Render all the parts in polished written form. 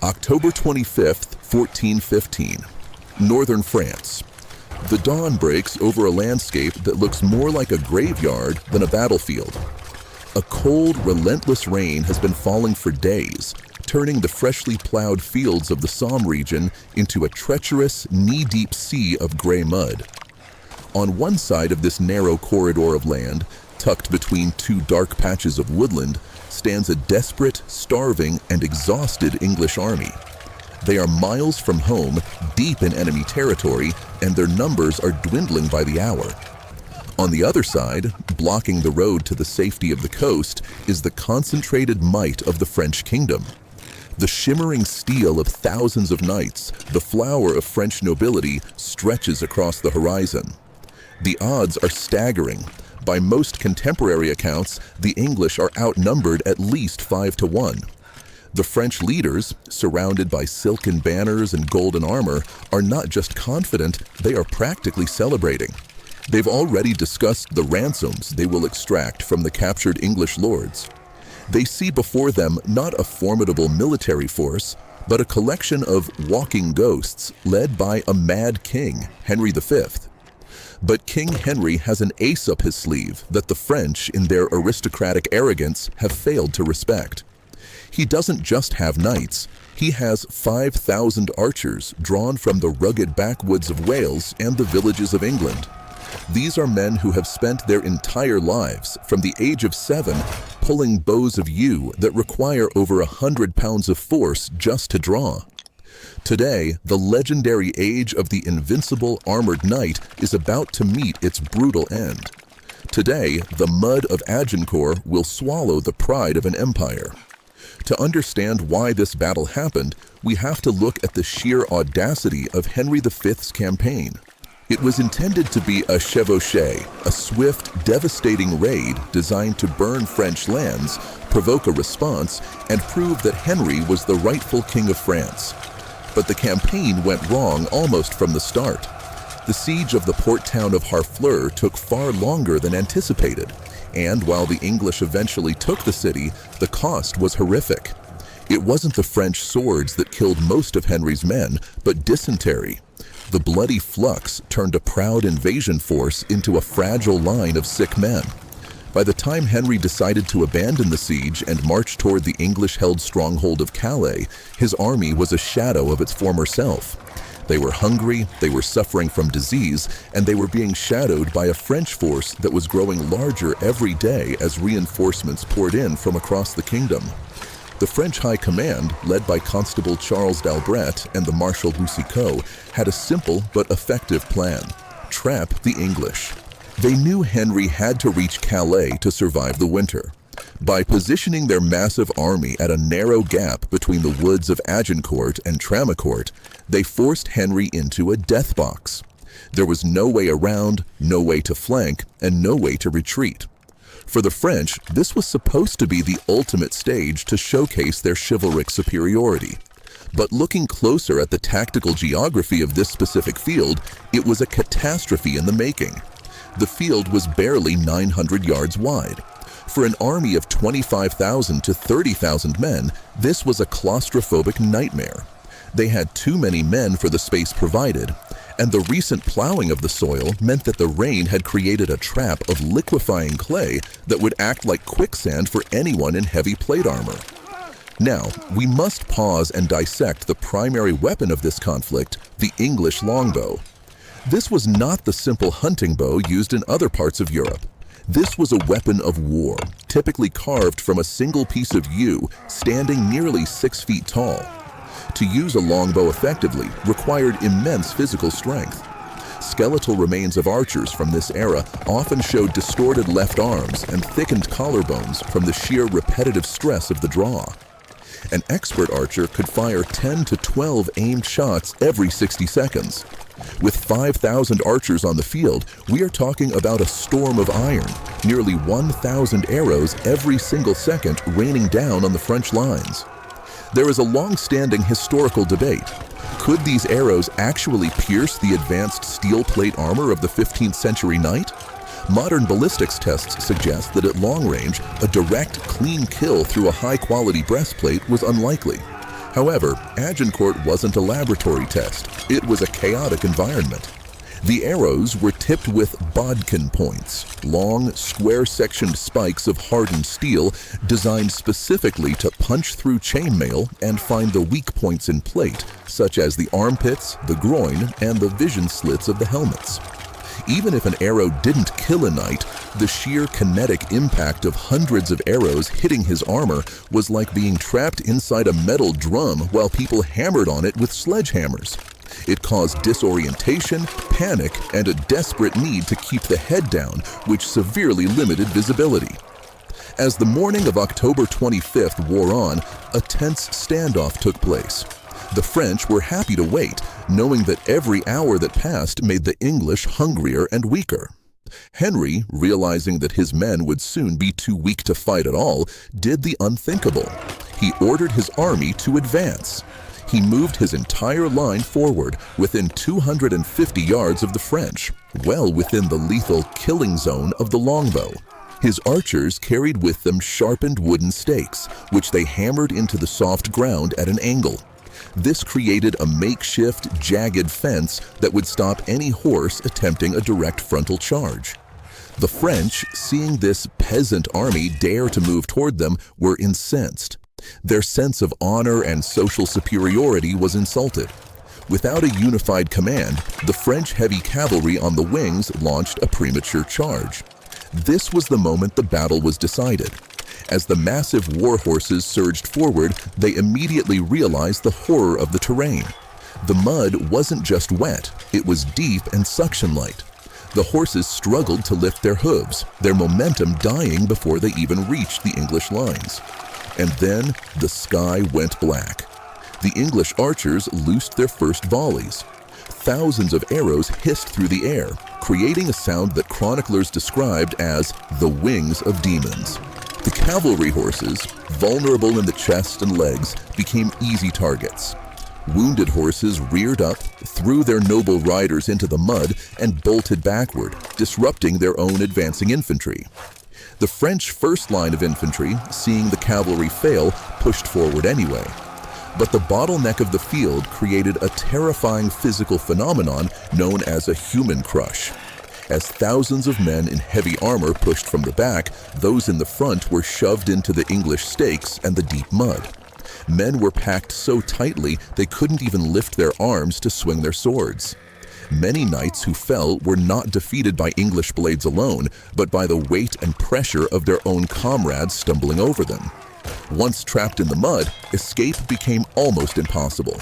October 25th, 1415. Northern France. The dawn breaks over a landscape that looks more like a graveyard than a battlefield. A cold, relentless rain has been falling for days, turning the freshly plowed fields of the Somme region into a treacherous, knee-deep sea of gray mud. On one side of this narrow corridor of land, tucked between two dark patches of woodland, stands a desperate, starving, and exhausted English army. They are miles from home, deep in enemy territory, and their numbers are dwindling by the hour. On the other side, blocking the road to the safety of the coast, is the concentrated might of the French kingdom. The shimmering steel of thousands of knights, the flower of French nobility, stretches across the horizon. The odds are staggering. By most contemporary accounts, the English are outnumbered at least 5-1. The French leaders, surrounded by silken banners and golden armor, are not just confident, they are practically celebrating. They've already discussed the ransoms they will extract from the captured English lords. They see before them not a formidable military force, but a collection of walking ghosts led by a mad king, Henry V. But King Henry has an ace up his sleeve that the French, in their aristocratic arrogance, have failed to respect. He doesn't just have knights, he has 5,000 archers drawn from the rugged backwoods of Wales and the villages of England. These are men who have spent their entire lives, from the age of 7, pulling bows of yew that require over 100 pounds of force just to draw. Today, the legendary age of the invincible armored knight is about to meet its brutal end. Today, the mud of Agincourt will swallow the pride of an empire. To understand why this battle happened, we have to look at the sheer audacity of Henry V's campaign. It was intended to be a chevauchée, a swift, devastating raid designed to burn French lands, provoke a response, and prove that Henry was the rightful king of France. But the campaign went wrong almost from the start. The siege of the port town of Harfleur took far longer than anticipated, and while the English eventually took the city, the cost was horrific. It wasn't the French swords that killed most of Henry's men, but dysentery. The bloody flux turned a proud invasion force into a fragile line of sick men. By the time Henry decided to abandon the siege and march toward the English-held stronghold of Calais, his army was a shadow of its former self. They were hungry, they were suffering from disease, and they were being shadowed by a French force that was growing larger every day as reinforcements poured in from across the kingdom. The French High Command, led by Constable Charles d'Albret and the Marshal Boucicaut, had a simple but effective plan: trap the English. They knew Henry had to reach Calais to survive the winter. By positioning their massive army at a narrow gap between the woods of Agincourt and Tramecourt, they forced Henry into a death box. There was no way around, no way to flank, and no way to retreat. For the French, this was supposed to be the ultimate stage to showcase their chivalric superiority. But looking closer at the tactical geography of this specific field, it was a catastrophe in the making. The field was barely 900 yards wide. For an army of 25,000 to 30,000 men, this was a claustrophobic nightmare. They had too many men for the space provided, and the recent plowing of the soil meant that the rain had created a trap of liquefying clay that would act like quicksand for anyone in heavy plate armor. Now, we must pause and dissect the primary weapon of this conflict, the English longbow. This was not the simple hunting bow used in other parts of Europe. This was a weapon of war, typically carved from a single piece of yew, standing nearly 6 feet tall. To use a longbow effectively required immense physical strength. Skeletal remains of archers from this era often showed distorted left arms and thickened collarbones from the sheer repetitive stress of the draw. An expert archer could fire 10 to 12 aimed shots every 60 seconds. With 5,000 archers on the field, we are talking about a storm of iron, nearly 1,000 arrows every single second raining down on the French lines. There is a long-standing historical debate. Could these arrows actually pierce the advanced steel plate armor of the 15th century knight? Modern ballistics tests suggest that at long range, a direct, clean kill through a high-quality breastplate was unlikely. However, Agincourt wasn't a laboratory test. It was a chaotic environment. The arrows were tipped with bodkin points, long, square-sectioned spikes of hardened steel designed specifically to punch through chainmail and find the weak points in plate, such as the armpits, the groin, and the vision slits of the helmets. Even if an arrow didn't kill a knight, the sheer kinetic impact of hundreds of arrows hitting his armor was like being trapped inside a metal drum while people hammered on it with sledgehammers. It caused disorientation, panic, and a desperate need to keep the head down, which severely limited visibility. As the morning of October 25th wore on, a tense standoff took place. The French were happy to wait, knowing that every hour that passed made the English hungrier and weaker. Henry, realizing that his men would soon be too weak to fight at all, did the unthinkable. He ordered his army to advance. He moved his entire line forward within 250 yards of the French, well within the lethal killing zone of the longbow. His archers carried with them sharpened wooden stakes, which they hammered into the soft ground at an angle. This created a makeshift, jagged fence that would stop any horse attempting a direct frontal charge. The French, seeing this peasant army dare to move toward them, were incensed. Their sense of honor and social superiority was insulted. Without a unified command, the French heavy cavalry on the wings launched a premature charge. This was the moment the battle was decided. As the massive war horses surged forward, they immediately realized the horror of the terrain. The mud wasn't just wet, it was deep and suction light. The horses struggled to lift their hooves, their momentum dying before they even reached the English lines. And then the sky went black. The English archers loosed their first volleys. Thousands of arrows hissed through the air, creating a sound that chroniclers described as the wings of demons. The cavalry horses, vulnerable in the chest and legs, became easy targets. Wounded horses reared up, threw their noble riders into the mud, and bolted backward, disrupting their own advancing infantry. The French first line of infantry, seeing the cavalry fail, pushed forward anyway. But the bottleneck of the field created a terrifying physical phenomenon known as a human crush. As thousands of men in heavy armor pushed from the back, those in the front were shoved into the English stakes and the deep mud. Men were packed so tightly they couldn't even lift their arms to swing their swords. Many knights who fell were not defeated by English blades alone, but by the weight and pressure of their own comrades stumbling over them. Once trapped in the mud, escape became almost impossible.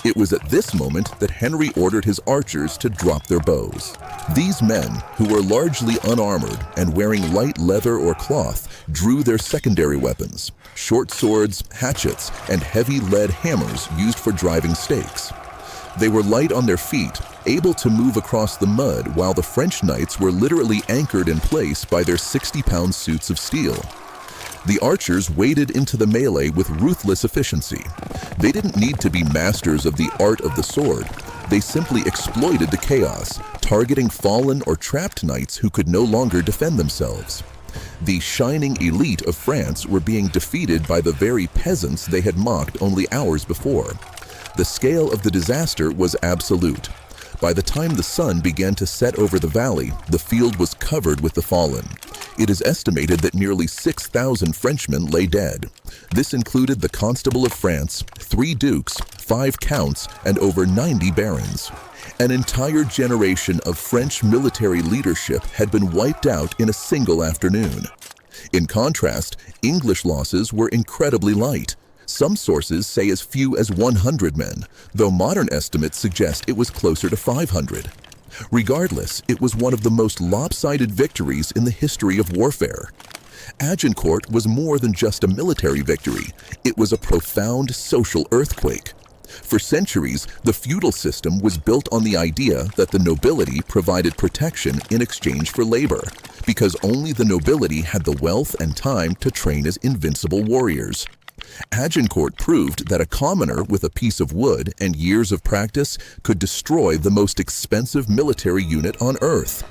It was at this moment that Henry ordered his archers to drop their bows. These men, who were largely unarmored and wearing light leather or cloth, drew their secondary weapons, short swords, hatchets, and heavy lead hammers used for driving stakes. They were light on their feet, able to move across the mud, while the French knights were literally anchored in place by their 60-pound suits of steel. The archers waded into the melee with ruthless efficiency. They didn't need to be masters of the art of the sword. They simply exploited the chaos, targeting fallen or trapped knights who could no longer defend themselves. The shining elite of France were being defeated by the very peasants they had mocked only hours before. The scale of the disaster was absolute. By the time the sun began to set over the valley, the field was covered with the fallen. It is estimated that nearly 6,000 Frenchmen lay dead. This included the Constable of France, 3 dukes, 5 counts, and over 90 barons. An entire generation of French military leadership had been wiped out in a single afternoon. In contrast, English losses were incredibly light. Some sources say as few as 100 men, though modern estimates suggest it was closer to 500. Regardless, it was one of the most lopsided victories in the history of warfare. Agincourt was more than just a military victory. It was a profound social earthquake. For centuries, the feudal system was built on the idea that the nobility provided protection in exchange for labor, because only the nobility had the wealth and time to train as invincible warriors. Agincourt proved that a commoner with a piece of wood and years of practice could destroy the most expensive military unit on earth.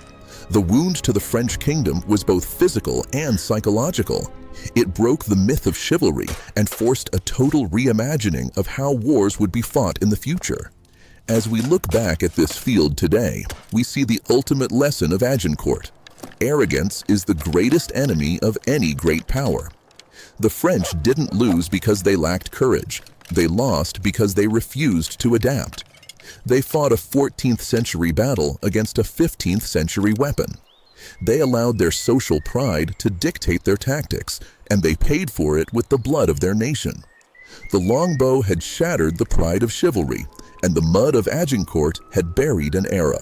The wound to the French kingdom was both physical and psychological. It broke the myth of chivalry and forced a total reimagining of how wars would be fought in the future. As we look back at this field today, we see the ultimate lesson of Agincourt. Arrogance is the greatest enemy of any great power. The French didn't lose because they lacked courage. They lost because they refused to adapt. They fought a 14th century battle against a 15th century weapon. They allowed their social pride to dictate their tactics, and they paid for it with the blood of their nation. The longbow had shattered the pride of chivalry, and the mud of Agincourt had buried an era.